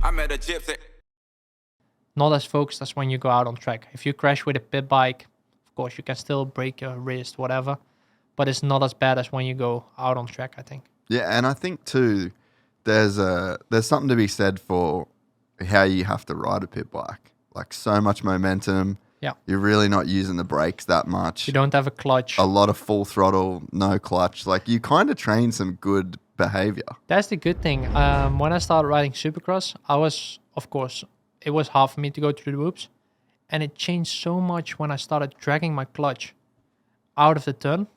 I met a gypsy. Not as focused as when you go out on track. If you crash with a pit bike, of course, you can still break your wrist, whatever. But it's not as bad as when you go out on track, I think. Yeah, and I think too, there's something to be said for how you have to ride a pit bike. Like so much momentum. Yeah. You're really not using the brakes that much. You don't have a clutch. A lot of full throttle, no clutch. Like you kind of train some good behavior. That's the good thing. When I started riding Supercross, I was, of course, it was hard for me to go through the whoops. And it changed so much when I started dragging my clutch out of the turn.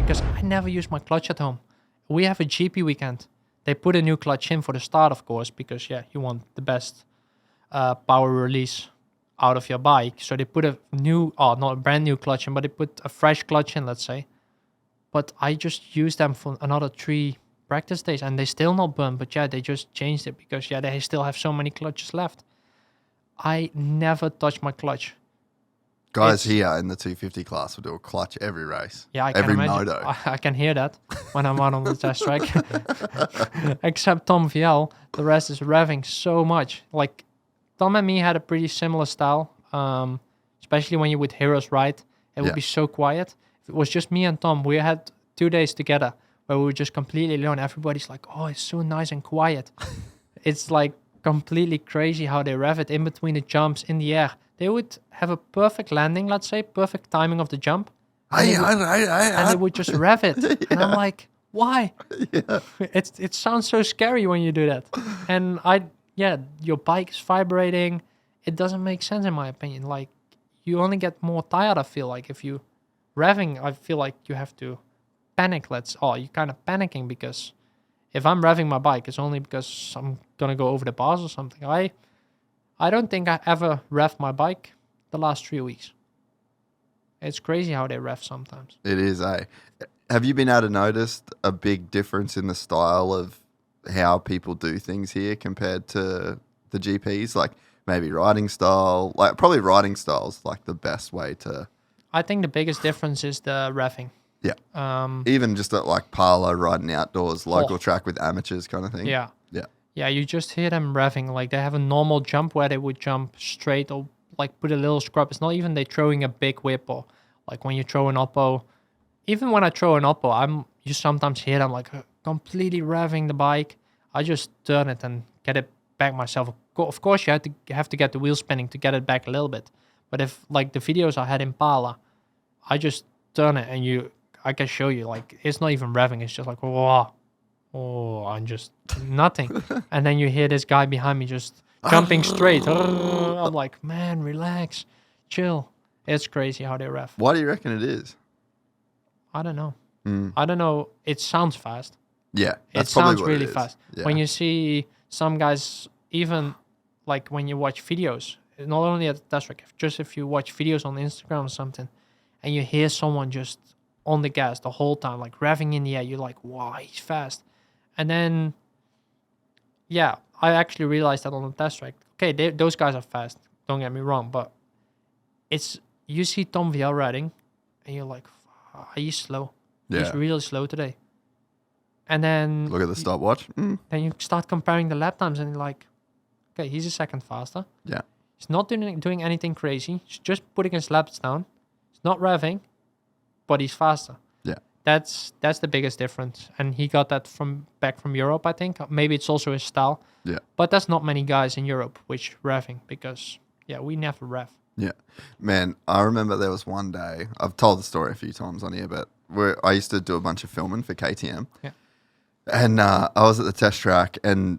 Because I never use my clutch at home. We have a GP weekend. They put a new clutch in for the start, of course, because, yeah, you want the best power release out of your bike. So they put a new, not a brand new clutch in, but they put a fresh clutch in, let's say. But I just used them for another 3 practice days and they still not burn. But yeah, they just changed it because, yeah, they still have so many clutches left. I never touch my clutch. Guys here in the 250 class will do a clutch every race. Yeah, I every can imagine. moto. I can hear that when I'm out on the test track. Except Tom Viel, the rest is revving so much. Like Tom and me had a pretty similar style, especially when you would hear us ride. It would be so quiet. If it was just me and Tom, we had 2 days together where we were just completely alone. Everybody's like, oh, it's so nice and quiet. It's like completely crazy how they rev it in between the jumps in the air. They would have a perfect landing, let's say, perfect timing of the jump. And they would just rev it. Yeah. And I'm like, why? Yeah. It sounds so scary when you do that. And your bike is vibrating. It doesn't make sense in my opinion. Like, you only get more tired, I feel like. If you revving, I feel like you have to panic. You're kind of panicking because if I'm revving my bike, it's only because I'm going to go over the bars or something. I don't think I ever revved my bike the last 3 weeks. It's crazy how they rev sometimes. It is, eh? Have you been able to notice a big difference in the style of how people do things here compared to the GPs? Like maybe riding style, like probably riding style's like the best way to... I think the biggest difference is the revving. Yeah. Even just at like Parlo riding outdoors, local track with amateurs kind of thing. Yeah. Yeah. Yeah, you just hear them revving. Like they have a normal jump where they would jump straight or like put a little scrub. It's not even they throwing a big whip or like when you throw an oppo. Even when I throw an oppo, you sometimes hear them like completely revving the bike. I just turn it and get it back myself. Of course, you have to get the wheel spinning to get it back a little bit. But if like the videos I had in Pala, I just turn it and I can show you like it's not even revving. It's just like whoa. Oh, I'm just nothing. And then you hear this guy behind me just jumping straight. I'm like, man, relax, chill. It's crazy how they rev. Why do you reckon it is? I don't know. I don't know. It sounds fast. Yeah, it sounds really fast. Yeah. When you see some guys, even like when you watch videos, not only at the test track, just if you watch videos on Instagram or something, and you hear someone just on the gas the whole time, like revving in the air, you're like, wow, he's fast. And then, yeah, I actually realized that on the test track. Okay, those guys are fast. Don't get me wrong, but you see Tom Viel riding, and you're like, he's slow. Yeah. He's really slow today. And then look at the stopwatch. Then you start comparing the lap times, and you're like, okay, he's a second faster. Yeah, he's not doing anything crazy. He's just putting his laps down. He's not revving, but he's faster. That's the biggest difference, and he got that back from Europe, I think. Maybe it's also his style. Yeah. But there's not many guys in Europe which revving because we never rev. Yeah, man. I remember there was one day. I've told the story a few times on here, but I used to do a bunch of filming for KTM. Yeah. And I was at the test track, and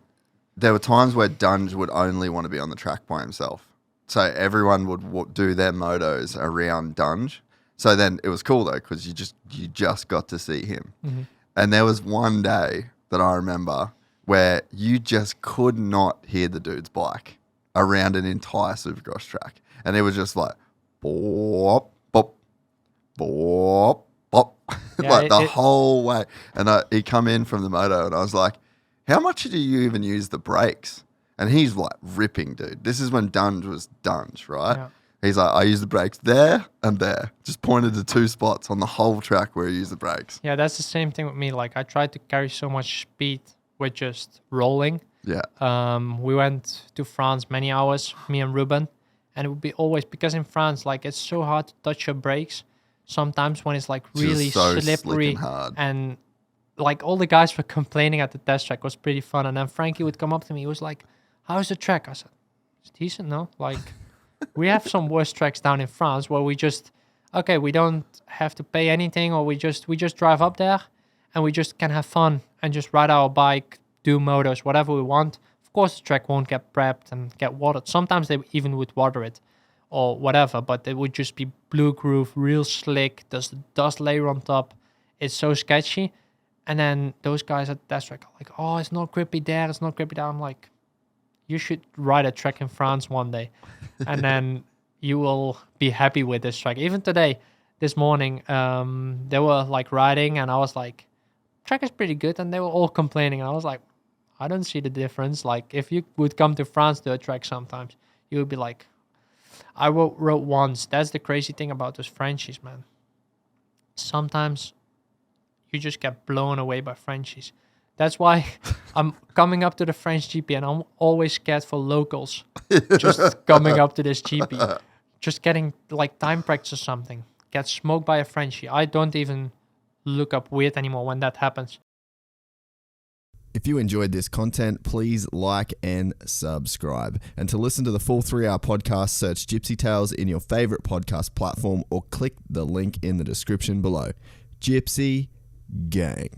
there were times where Dunge would only want to be on the track by himself. So everyone would do their motos around Dunge. So then it was cool though, because you just got to see him. Mm-hmm. And there was one day that I remember where you just could not hear the dude's bike around an entire Supercross track. And it was just like, bop, bop, bop, bop, like the whole way. And he come in from the moto and I was like, how much do you even use the brakes? And he's like ripping, dude. This is when Dunge was Dunge, right? Yeah. He's like, I use the brakes there and there. Just pointed to 2 spots on the whole track where he used the brakes. Yeah, that's the same thing with me. Like, I tried to carry so much speed with just rolling. Yeah. We went to France many hours, me and Ruben, and it would be always, because in France, like, it's so hard to touch your brakes sometimes when it's like really Just so slick slippery, and hard. and like all the guys were complaining at the test track. It was pretty fun. And then Frankie would come up to me, he was like, how's the track? I said, it's decent, no? Like, we have some worse tracks down in France where we just, okay, we don't have to pay anything, or we just drive up there and we just can have fun and just ride our bike, do motos, whatever we want. Of course, the track won't get prepped and get watered. Sometimes they even would water it or whatever, but it would just be blue groove, real slick. There's the dust layer on top. It's so sketchy. And then those guys at the test track are like, oh, it's not grippy there, it's not grippy there. I'm like, you should ride a track in France one day, and then you will be happy with this track. Even today, this morning, they were like riding, and I was like, track is pretty good, and they were all complaining. And I was like, I don't see the difference. Like, if you would come to France to a track sometimes, you would be like, I wrote once. That's the crazy thing about those Frenchies, man. Sometimes you just get blown away by Frenchies. That's why I'm coming up to the French GP, and I'm always scared for locals just coming up to this GP. Just getting like time practice or something. Get smoked by a Frenchie. I don't even look up weird anymore when that happens. If you enjoyed this content, please like and subscribe. And to listen to the full 3-hour podcast, search Gypsy Tales in your favorite podcast platform or click the link in the description below. Gypsy Gang.